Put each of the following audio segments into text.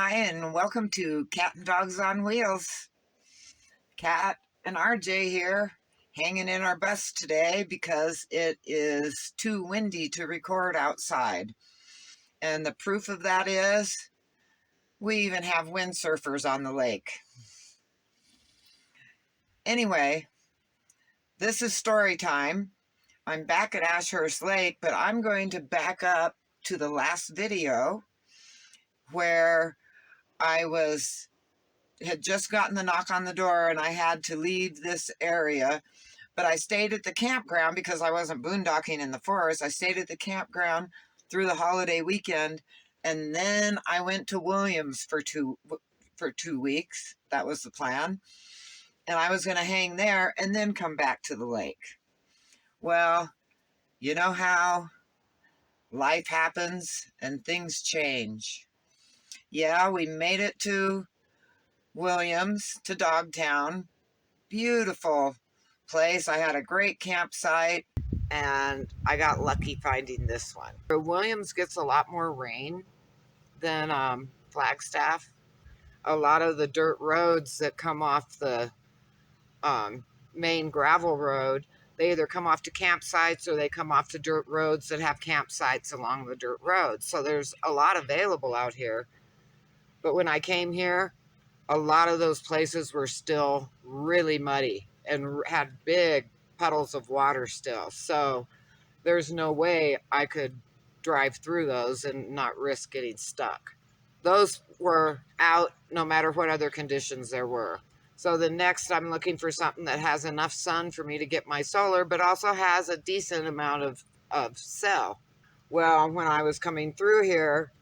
Hi, and welcome to Cat and Dogs on Wheels. Cat and RJ here, hanging in our bus today because it is too windy to record outside. And the proof of that is we even have windsurfers on the lake. Anyway, this is story time. I'm back at Ashurst Lake, but I'm going to back up to the last video where I had just gotten the knock on the door and I had to leave this area, but I stayed at the campground because I wasn't boondocking in the forest. I stayed at the campground through the holiday weekend, and then I went to Williams for 2 weeks. That was the plan. And I was going to hang there and then come back to the lake. Well, you know how life happens and things change. Yeah, we made it to Williams, to Dogtown. Beautiful place. I had a great campsite and I got lucky finding this one. Williams gets a lot more rain than Flagstaff. A lot of the dirt roads that come off the main gravel road, they either come off to campsites or they come off to dirt roads that have campsites along the dirt roads. So there's a lot available out here. But when I came here, a lot of those places were still really muddy and had big puddles of water still. So there's no way I could drive through those and not risk getting stuck. Those were out no matter what other conditions there were. So the next, I'm looking for something that has enough sun for me to get my solar, but also has a decent amount of cell. Well, when I was coming through here,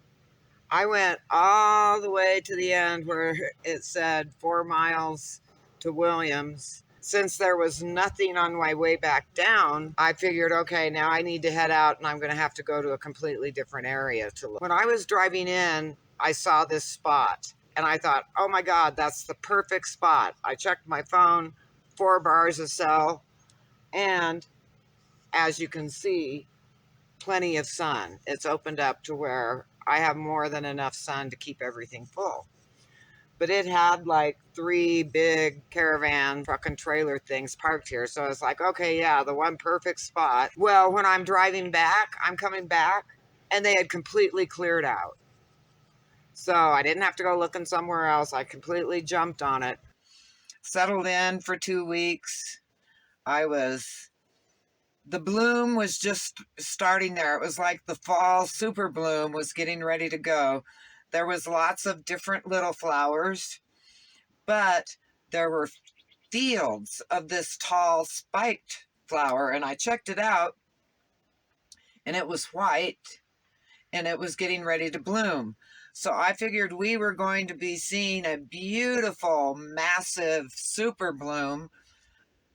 I went all the way to the end where it said 4 miles to Williams. Since there was nothing on my way back down, I figured, okay, now I need to head out and I'm going to have to go to a completely different area to look. When I was driving in, I saw this spot and I thought, oh my God, that's the perfect spot. I checked my phone, 4 bars of cell, and as you can see, plenty of sun. It's opened up to where I have more than enough sun to keep everything full. But it had like 3 big caravan truck and trailer things parked here. So I was like, okay, yeah, the one perfect spot. Well, when I'm driving back, I'm coming back and they had completely cleared out. So I didn't have to go looking somewhere else. I completely jumped on it. Settled in for 2 weeks. The bloom was just starting there. It was like the fall super bloom was getting ready to go. There was lots of different little flowers, but there were fields of this tall spiked flower, and I checked it out, and it was white, and it was getting ready to bloom. So I figured we were going to be seeing a beautiful, massive super bloom,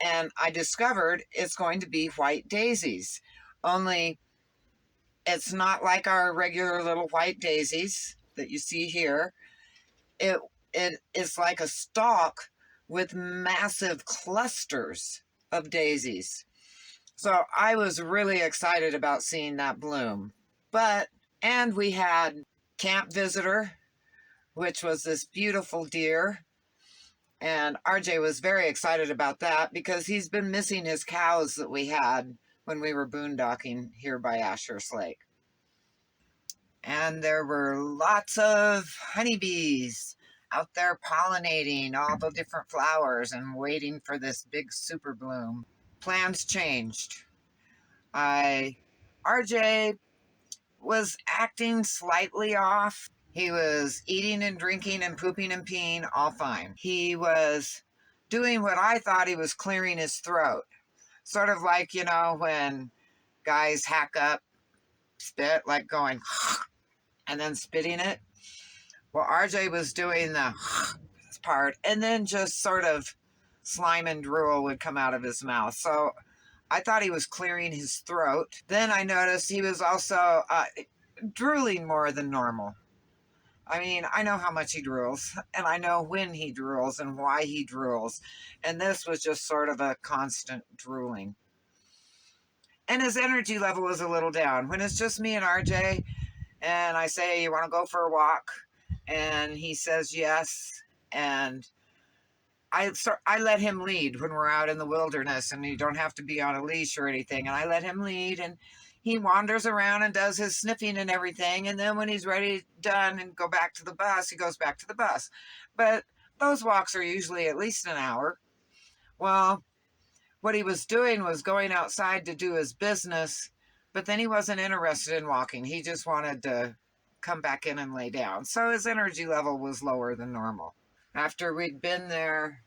and I discovered it's going to be white daisies. Only it's not like our regular little white daisies that you see here. It is like a stalk with massive clusters of daisies. So I was really excited about seeing that bloom. And we had camp visitor, which was this beautiful deer. And RJ was very excited about that because he's been missing his cows that we had when we were boondocking here by Ashurst Lake. And there were lots of honeybees out there pollinating all the different flowers and waiting for this big super bloom. Plans changed. RJ was acting slightly off. He was eating and drinking and pooping and peeing all fine. He was doing what I thought he was clearing his throat. Sort of like, when guys hack up spit, like going and then spitting it. Well, RJ was doing the part, and then just sort of slime and drool would come out of his mouth. So I thought he was clearing his throat. Then I noticed he was also drooling more than normal. I mean, I know how much he drools, and I know when he drools and why he drools. And this was just sort of a constant drooling. And his energy level was a little down. When it's just me and RJ, and I say, you want to go for a walk? And he says yes. And I let him lead when we're out in the wilderness, and you don't have to be on a leash or anything. And I let him lead, and he wanders around and does his sniffing and everything. And then when he's ready, done, and go back to the bus, he goes back to the bus. But those walks are usually at least an hour. Well, what he was doing was going outside to do his business, but then he wasn't interested in walking. He just wanted to come back in and lay down. So his energy level was lower than normal. After we'd been there,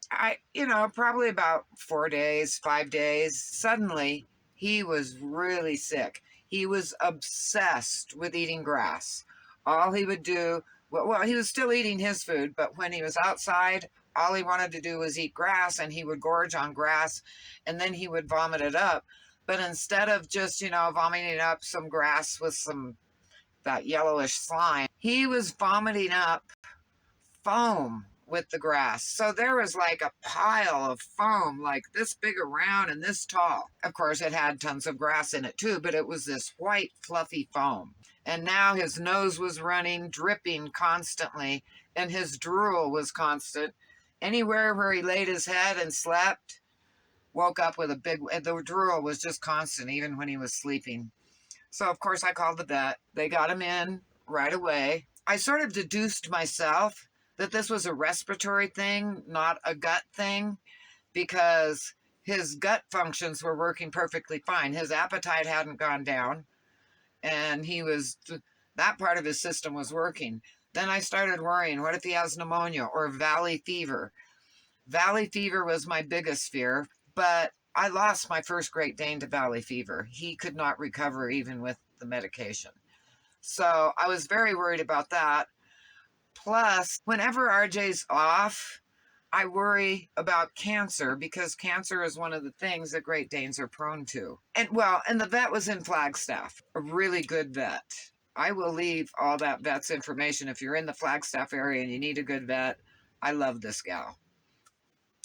probably about 4 days, 5 days, suddenly he was really sick. He was obsessed with eating grass. All he would do, well, he was still eating his food, but when he was outside, all he wanted to do was eat grass, and he would gorge on grass, and then he would vomit it up. But instead of just, vomiting up some grass with that yellowish slime, he was vomiting up foam with the grass. So there was like a pile of foam like this big around and this tall. Of course, it had tons of grass in it too, but it was this white fluffy foam. And now his nose was running, dripping constantly, and his drool was constant. Anywhere where he laid his head and slept, woke up with the drool was just constant even when he was sleeping. So of course I called the vet. They got him in right away. I sort of deduced myself that this was a respiratory thing, not a gut thing, because his gut functions were working perfectly fine. His appetite hadn't gone down, and that part of his system was working. Then I started worrying, what if he has pneumonia or valley fever? Valley fever was my biggest fear, but I lost my first Great Dane to valley fever. He could not recover even with the medication. So I was very worried about that. Plus, whenever RJ's off, I worry about cancer, because cancer is one of the things that Great Danes are prone to. And the vet was in Flagstaff, a really good vet. I will leave all that vet's information. If you're in the Flagstaff area and you need a good vet, I love this gal.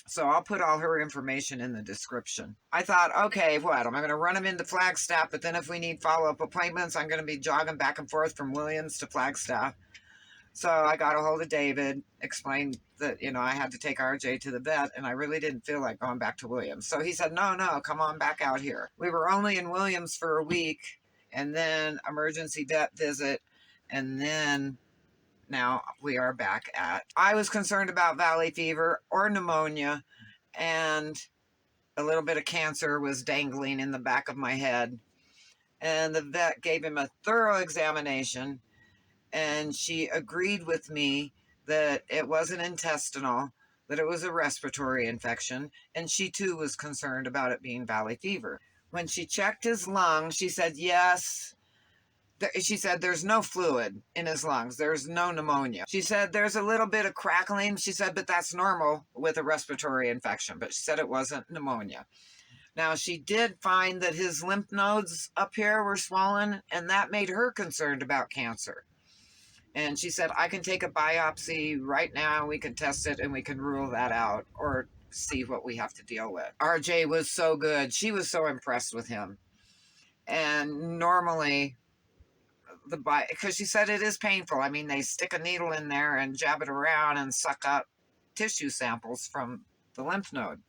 So I'll put all her information in the description. I thought, okay, am I going to run him into Flagstaff? But then if we need follow-up appointments, I'm going to be jogging back and forth from Williams to Flagstaff. So I got a hold of David, explained that, I had to take RJ to the vet, and I really didn't feel like going back to Williams. So he said, no, come on back out here. We were only in Williams for a week, and then emergency vet visit, and then now we are back at. I was concerned about valley fever or pneumonia, and a little bit of cancer was dangling in the back of my head. And the vet gave him a thorough examination, and she agreed with me that it wasn't intestinal, that it was a respiratory infection, and she too was concerned about it being valley fever. When she checked his lungs, she said, yes. She said, there's no fluid in his lungs. There's no pneumonia. She said, there's a little bit of crackling. She said, but that's normal with a respiratory infection. But she said it wasn't pneumonia. Now, she did find that his lymph nodes up here were swollen, and that made her concerned about cancer. And she said, I can take a biopsy right now, we can test it, and we can rule that out or see what we have to deal with. RJ was so good. She was so impressed with him. And normally, because she said it is painful. I mean, they stick a needle in there and jab it around and suck up tissue samples from the lymph node.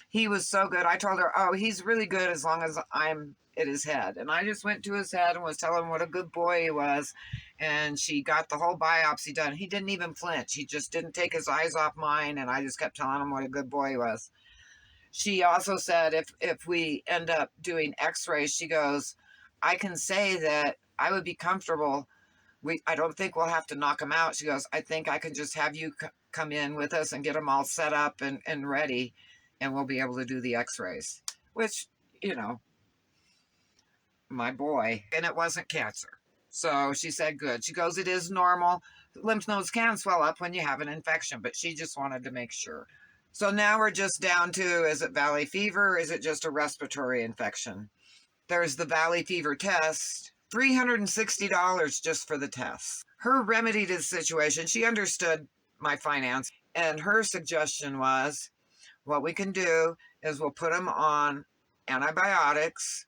He was so good. I told her, oh, he's really good as long as I'm at his head. And I just went to his head and was telling him what a good boy he was. And she got the whole biopsy done. He didn't even flinch. He just didn't take his eyes off mine. And I just kept telling him what a good boy he was. She also said, if we end up doing x-rays, she goes, I can say that I would be comfortable. I don't think we'll have to knock him out. She goes, I think I can just have you come in with us and get them all set up and ready, and we'll be able to do the x-rays, which, my boy, and it wasn't cancer. So she said, good. She goes, it is normal. Lymph nodes can swell up when you have an infection, but she just wanted to make sure. So now we're just down to, is it valley fever? Or is it just a respiratory infection? There's the valley fever test, $360 just for the test. Her remedy to the situation, she understood my finance, and her suggestion was, what we can do is we'll put him on antibiotics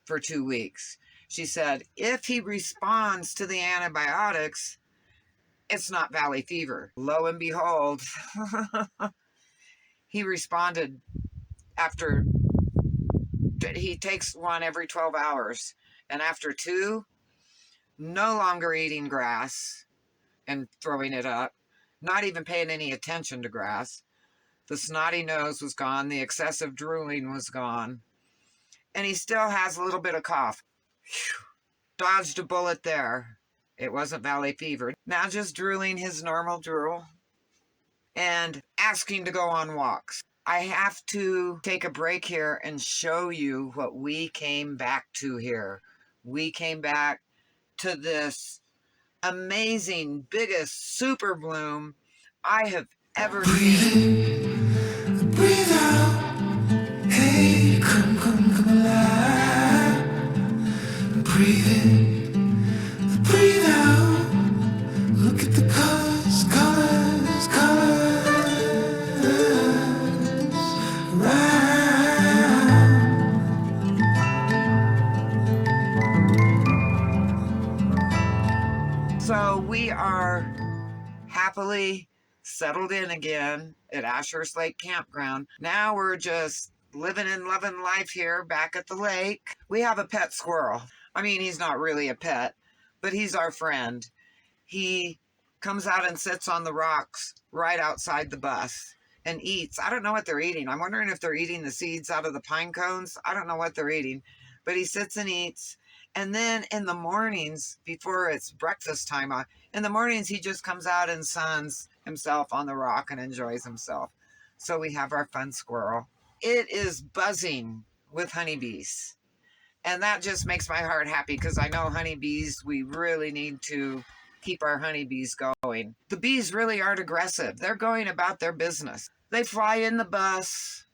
for 2 weeks. She said, if he responds to the antibiotics, it's not valley fever. Lo and behold, he responded after, he takes one every 12 hours. And after 2, no longer eating grass and throwing it up, not even paying any attention to grass. The snotty nose was gone. The excessive drooling was gone. And he still has a little bit of cough. Whew. Dodged a bullet there. It wasn't valley fever. Now just drooling his normal drool and asking to go on walks. I have to take a break here and show you what we came back to here. We came back to this amazing, biggest super bloom I have ever seen. Breathe out, hey, come alive. Breathe in, breathe out. Look at the colors, So we are happily settled in again at Ashurst Lake Campground. Now we're just living and loving life here back at the lake. We have a pet squirrel. I mean, he's not really a pet, but he's our friend. He comes out and sits on the rocks right outside the bus and eats. I don't know what they're eating. I'm wondering if they're eating the seeds out of the pine cones. I don't know what they're eating, but he sits and eats. And then in the mornings, before it's breakfast time, in the mornings, he just comes out and suns himself on the rock and enjoys himself. So we have our fun squirrel. It is buzzing with honeybees. And that just makes my heart happy because I know honeybees, we really need to keep our honeybees going. The bees really aren't aggressive. They're going about their business. They fly in the bus,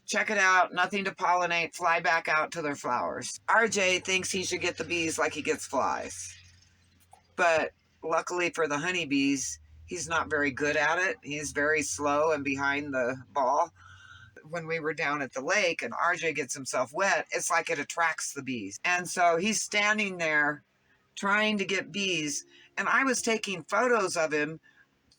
check it out, nothing to pollinate, fly back out to their flowers. RJ thinks he should get the bees like he gets flies. But luckily for the honeybees, he's not very good at it. He's very slow and behind the ball. When we were down at the lake and RJ gets himself wet, it's like it attracts the bees. And so he's standing there trying to get bees. And I was taking photos of him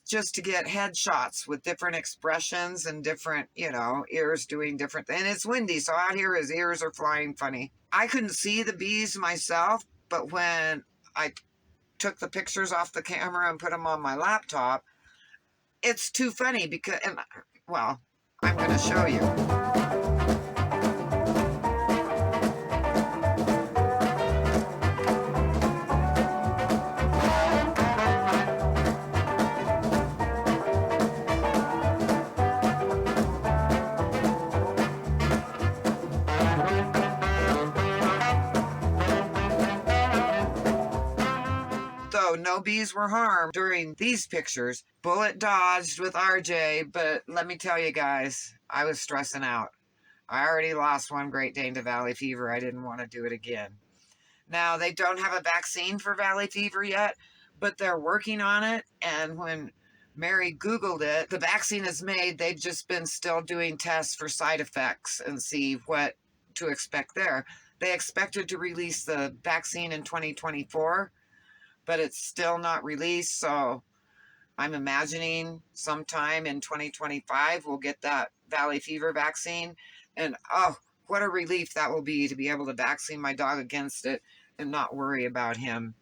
just to get headshots with different expressions and different, ears doing different things. And it's windy, so out here his ears are flying funny. I couldn't see the bees myself, but when I took the pictures off the camera and put them on my laptop, it's too funny because, I'm going to show you. So no bees were harmed during these pictures. Bullet dodged with RJ, but let me tell you guys, I was stressing out. I already lost one Great Dane to valley fever. I didn't want to do it again. Now, they don't have a vaccine for valley fever yet, but they're working on it. And when Mary Googled it, the vaccine is made. They've just been still doing tests for side effects and see what to expect there. They expected to release the vaccine in 2024, but it's still not released. So I'm imagining sometime in 2025, we'll get that valley fever vaccine. And oh, what a relief that will be to be able to vaccine my dog against it and not worry about him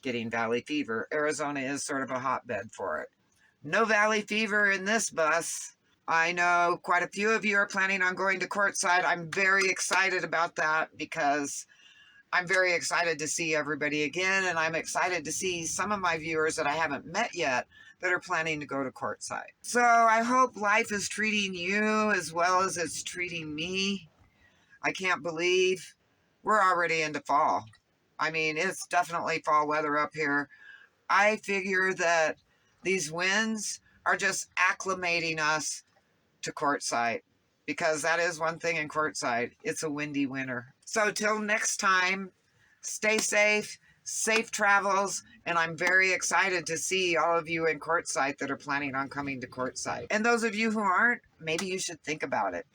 getting valley fever. Arizona is sort of a hotbed for it. No valley fever in this bus. I know quite a few of you are planning on going to courtside. I'm very excited about that because I'm very excited to see everybody again, and I'm excited to see some of my viewers that I haven't met yet that are planning to go to courtside. So I hope life is treating you as well as it's treating me. I can't believe we're already into fall. I mean, it's definitely fall weather up here. I figure that these winds are just acclimating us to courtside, because that is one thing in courtside. It's a windy winter. So till next time, stay safe, safe travels, and I'm very excited to see all of you in courtside that are planning on coming to courtside. And those of you who aren't, maybe you should think about it.